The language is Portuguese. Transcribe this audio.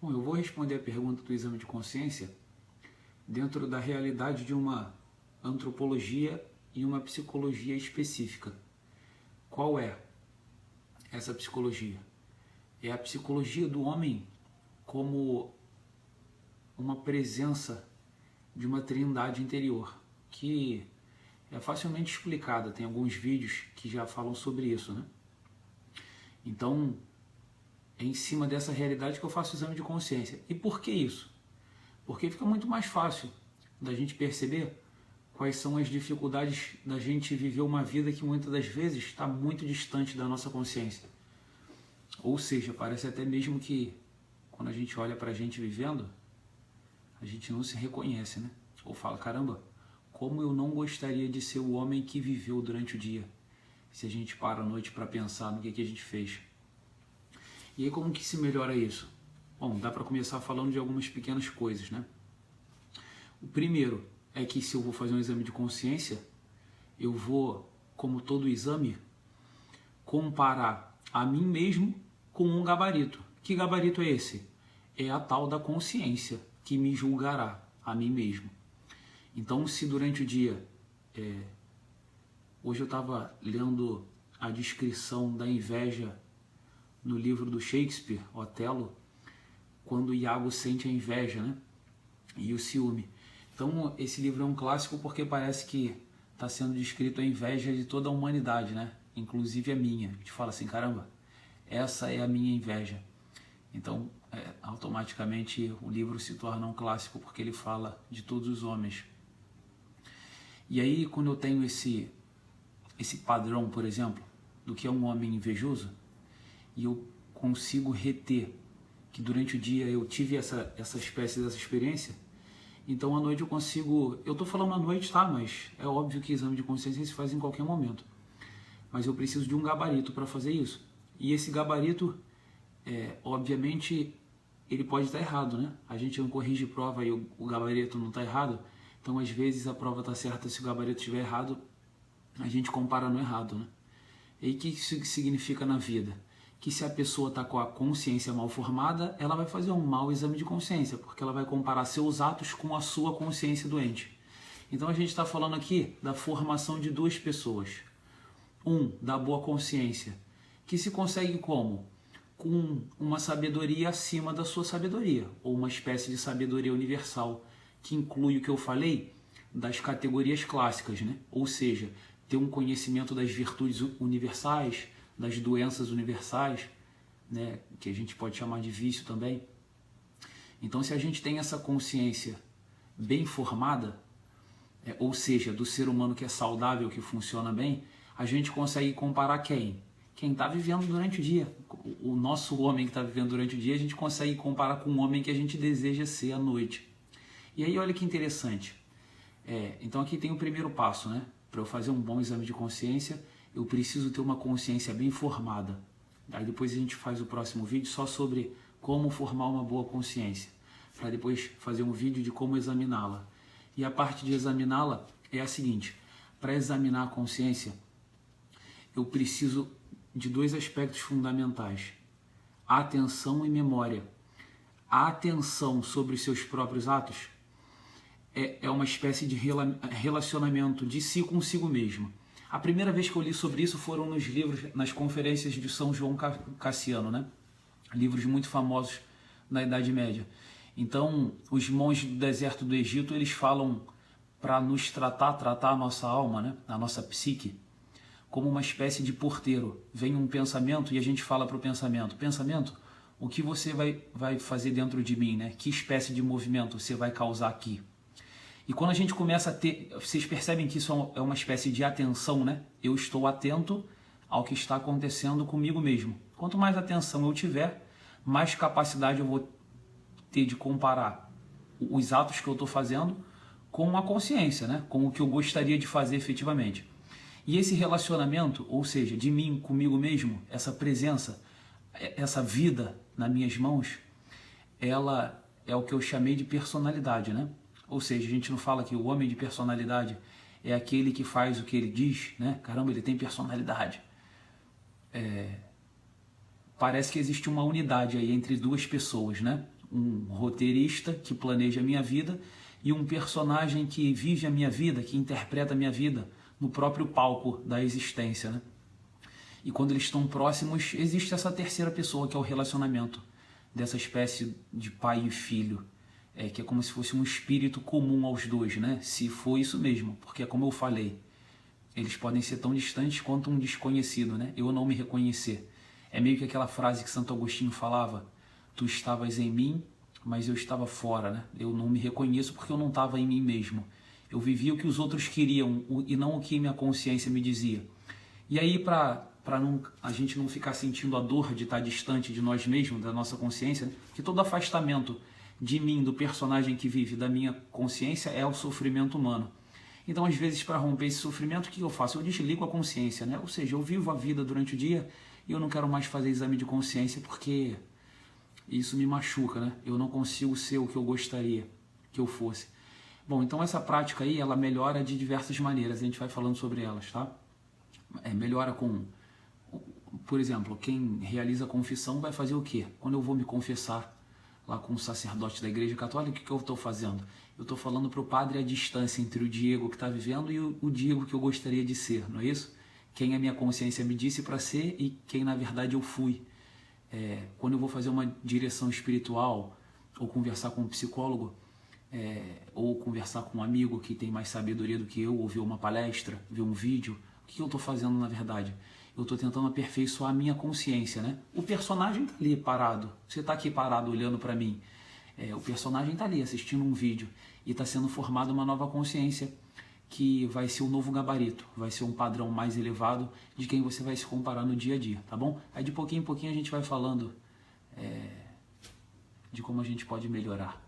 Bom, eu vou responder a pergunta do exame de consciência dentro da realidade de uma antropologia e uma psicologia específica. Qual é essa psicologia? É a psicologia do homem como uma presença de uma trindade interior, que é facilmente explicada, tem alguns vídeos que já falam sobre isso, né? Então, é em cima dessa realidade que eu faço o exame de consciência. E por que isso? Porque fica muito mais fácil da gente perceber quais são as dificuldades da gente viver uma vida que muitas das vezes está muito distante da nossa consciência. Ou seja, parece até mesmo que quando a gente olha para a gente vivendo, a gente não se reconhece, né? Ou fala, caramba, como eu não gostaria de ser o homem que viveu durante o dia, se a gente para à noite para pensar no que a gente fez. E aí como que se melhora isso? Bom, dá para começar falando de algumas pequenas coisas, né? O primeiro é que se eu vou fazer um exame de consciência, eu vou, como todo exame, comparar a mim mesmo com um gabarito. Que gabarito é esse? É a tal da consciência que me julgará a mim mesmo. Então, se durante o dia... Hoje eu estava lendo a descrição da inveja no livro do Shakespeare, Otelo, quando o Iago sente a inveja, né? E o ciúme. Então, esse livro é um clássico porque parece que está sendo descrito a inveja de toda a humanidade, né? Inclusive a minha. A gente fala assim, caramba, essa é a minha inveja. Então, automaticamente o livro se torna um clássico porque ele fala de todos os homens. E aí, quando eu tenho esse padrão, por exemplo, do que é um homem invejoso, e eu consigo reter que durante o dia eu tive essa espécie dessa experiência, então à noite eu consigo... Eu estou falando à noite, tá? Mas é óbvio que exame de consciência se faz em qualquer momento. Mas eu preciso de um gabarito para fazer isso. E esse gabarito, obviamente, ele pode estar errado, né? A gente não corrige prova e o gabarito não está errado. Então, às vezes, a prova está certa, se o gabarito estiver errado, a gente compara no errado, né? E o que isso significa na vida? Que se a pessoa está com a consciência mal formada, ela vai fazer um mau exame de consciência, porque ela vai comparar seus atos com a sua consciência doente. Então a gente está falando aqui da formação de duas pessoas. Da boa consciência, que se consegue como? Com uma sabedoria acima da sua sabedoria, ou uma espécie de sabedoria universal, que inclui o que eu falei das categorias clássicas, né? Ou seja, ter um conhecimento das virtudes universais, das doenças universais, né, que a gente pode chamar de vício também. Então, se a gente tem essa consciência bem formada, ou seja, do ser humano que é saudável, que funciona bem, a gente consegue comparar quem? Quem está vivendo durante o dia. O nosso homem que está vivendo durante o dia, a gente consegue comparar com o homem que a gente deseja ser à noite. E aí, olha que interessante. Então, aqui tem o primeiro passo, né? Para eu fazer um bom exame de consciência, eu preciso ter uma consciência bem formada. Aí depois a gente faz o próximo vídeo só sobre como formar uma boa consciência, para depois fazer um vídeo de como examiná-la. E a parte de examiná-la é a seguinte: para examinar a consciência, eu preciso de dois aspectos fundamentais: atenção e memória. A atenção sobre os seus próprios atos é uma espécie de relacionamento de si consigo mesmo. A primeira vez que eu li sobre isso foram nos livros, nas conferências de São João Cassiano, né? Livros muito famosos na Idade Média. Então, os monges do deserto do Egito, eles falam para nos tratar a nossa alma, né? A nossa psique, como uma espécie de porteiro. Vem um pensamento e a gente fala para o pensamento: pensamento, o que você vai fazer dentro de mim, né? Que espécie de movimento você vai causar aqui? E quando a gente começa a ter... Vocês percebem que isso é uma espécie de atenção, né? Eu estou atento ao que está acontecendo comigo mesmo. Quanto mais atenção eu tiver, mais capacidade eu vou ter de comparar os atos que eu estou fazendo com a consciência, né? Com o que eu gostaria de fazer efetivamente. E esse relacionamento, ou seja, de mim comigo mesmo, essa presença, essa vida nas minhas mãos, ela é o que eu chamei de personalidade, né? Ou seja, a gente não fala que o homem de personalidade é aquele que faz o que ele diz, né? Caramba, ele tem personalidade. Parece que existe uma unidade aí entre duas pessoas, né? um roteirista que planeja a minha vida e um personagem que vive a minha vida, que interpreta a minha vida no próprio palco da existência, né? E quando eles estão próximos, existe essa terceira pessoa, que é o relacionamento dessa espécie de pai e filho, que é como se fosse um espírito comum aos dois, né? Se for isso mesmo, porque é como eu falei, eles podem ser tão distantes quanto um desconhecido, né? Eu não me reconhecer. É meio que aquela frase que Santo Agostinho falava: tu estavas em mim, mas eu estava fora, né? Eu não me reconheço porque eu não estava em mim mesmo. Eu vivia o que os outros queriam e não o que minha consciência me dizia. E aí, para a gente não ficar sentindo a dor de estar distante de nós mesmos, da nossa consciência, né? Porque todo afastamento de mim, do personagem que vive, da minha consciência, é o sofrimento humano. Então, às vezes, para romper esse sofrimento, o que eu faço? Eu desligo a consciência, né? Ou seja, eu vivo a vida durante o dia e eu não quero mais fazer exame de consciência porque isso me machuca, né? Eu não consigo ser o que eu gostaria que eu fosse. Bom, então essa prática aí, ela melhora de diversas maneiras, a gente vai falando sobre elas, tá? Melhora com, por exemplo, quem realiza a confissão vai fazer o quê? Quando eu vou me confessar lá com o sacerdote da Igreja Católica, o que eu estou fazendo? Eu estou falando para o padre a distância entre o Diego que está vivendo e o Diego que eu gostaria de ser, não é isso? Quem a minha consciência me disse para ser e quem na verdade eu fui. Quando eu vou fazer uma direção espiritual ou conversar com um psicólogo, ou conversar com um amigo que tem mais sabedoria do que eu, ou ver uma palestra, ver um vídeo, o que eu estou fazendo na verdade? Eu estou tentando aperfeiçoar a minha consciência, né? O personagem está ali parado, você está aqui parado olhando para mim, o personagem está ali assistindo um vídeo e está sendo formada uma nova consciência que vai ser um novo gabarito, vai ser um padrão mais elevado de quem você vai se comparar no dia a dia, tá bom? Aí de pouquinho em pouquinho a gente vai falando de como a gente pode melhorar.